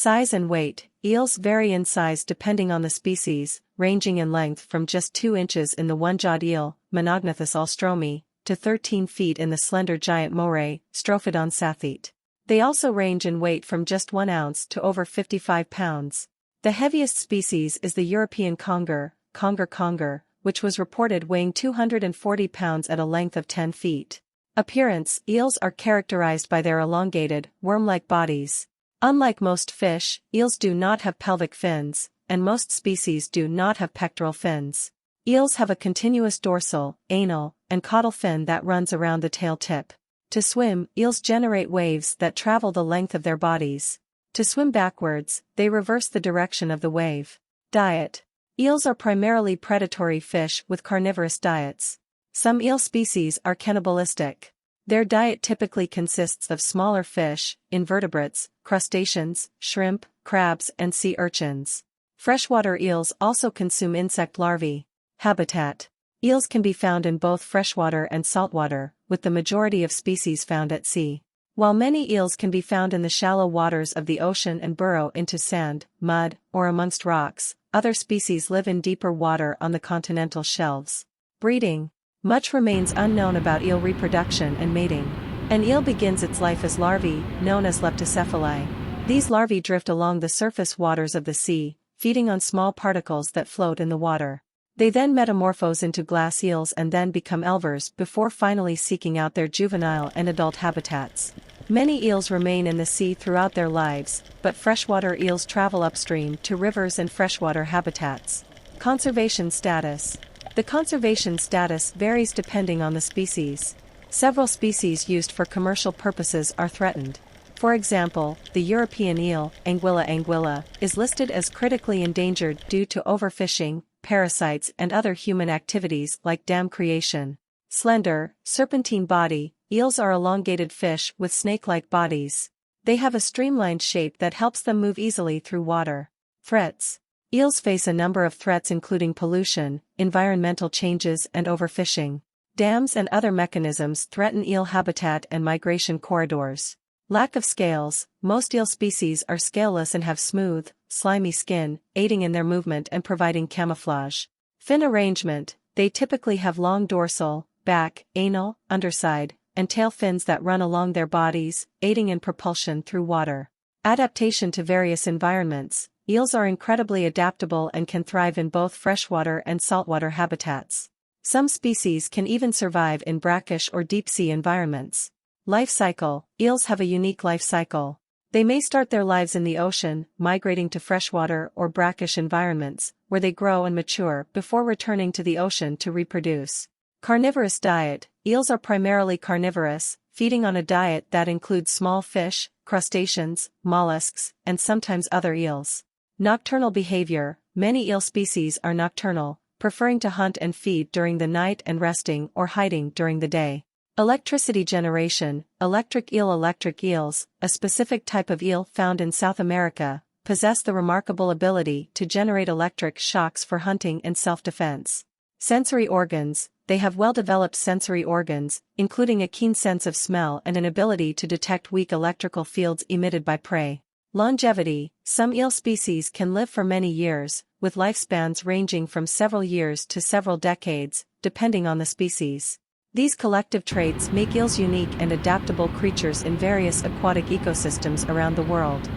Size and weight. Eels vary in size depending on the species, ranging in length from just 2 inches in the one-jawed eel, Monognathus alstromi, to 13 feet in the slender giant moray, Strophodon sathete. They also range in weight from just 1 ounce to over 55 pounds. The heaviest species is the European conger, conger, which was reported weighing 240 pounds at a length of 10 feet. Appearance. Eels are characterized by their elongated, worm-like bodies. Unlike most fish, eels do not have pelvic fins, and most species do not have pectoral fins. Eels have a continuous dorsal, anal, and caudal fin that runs around the tail tip. To swim, eels generate waves that travel the length of their bodies. To swim backwards, they reverse the direction of the wave. Diet. Eels are primarily predatory fish with carnivorous diets. Some eel species are cannibalistic. Their diet typically consists of smaller fish, invertebrates, crustaceans, shrimp, crabs, and sea urchins. Freshwater eels also consume insect larvae. Habitat. Eels can be found in both freshwater and saltwater, with the majority of species found at sea. While many eels can be found in the shallow waters of the ocean and burrow into sand, mud, or amongst rocks, other species live in deeper water on the continental shelves. Breeding. Much remains unknown about eel reproduction and mating. An eel begins its life as larvae, known as leptocephali. These larvae drift along the surface waters of the sea, feeding on small particles that float in the water. They then metamorphose into glass eels and then become elvers before finally seeking out their juvenile and adult habitats. Many eels remain in the sea throughout their lives, but freshwater eels travel upstream to rivers and freshwater habitats. Conservation status. The conservation status varies depending on the species. Several species used for commercial purposes are threatened. For example, the European eel, Anguilla, is listed as critically endangered due to overfishing, parasites, and other human activities like dam creation. Slender, serpentine body. Eels are elongated fish with snake-like bodies. They have a streamlined shape that helps them move easily through water. Threats. Eels face a number of threats including pollution, environmental changes, and overfishing. Dams and other mechanisms threaten eel habitat and migration corridors. Lack of scales. Most eel species are scaleless and have smooth, slimy skin, aiding in their movement and providing camouflage. Fin arrangement. They typically have long dorsal, back, anal, underside, and tail fins that run along their bodies, aiding in propulsion through water. Adaptation to various environments. Eels are incredibly adaptable and can thrive in both freshwater and saltwater habitats. Some species can even survive in brackish or deep-sea environments. Life cycle. Eels have a unique life cycle. They may start their lives in the ocean, migrating to freshwater or brackish environments, where they grow and mature before returning to the ocean to reproduce. Carnivorous diet. Eels are primarily carnivorous, feeding on a diet that includes small fish, crustaceans, mollusks, and sometimes other eels. Nocturnal behavior. Many eel species are nocturnal, preferring to hunt and feed during the night and resting or hiding during the day. Electricity generation. Electric eels, a specific type of eel found in South America, possess the remarkable ability to generate electric shocks for hunting and self-defense. Sensory organs. They have well-developed sensory organs, including a keen sense of smell and an ability to detect weak electrical fields emitted by prey. Longevity. Some eel species can live for many years, with lifespans ranging from several years to several decades, depending on the species. These collective traits make eels unique and adaptable creatures in various aquatic ecosystems around the world.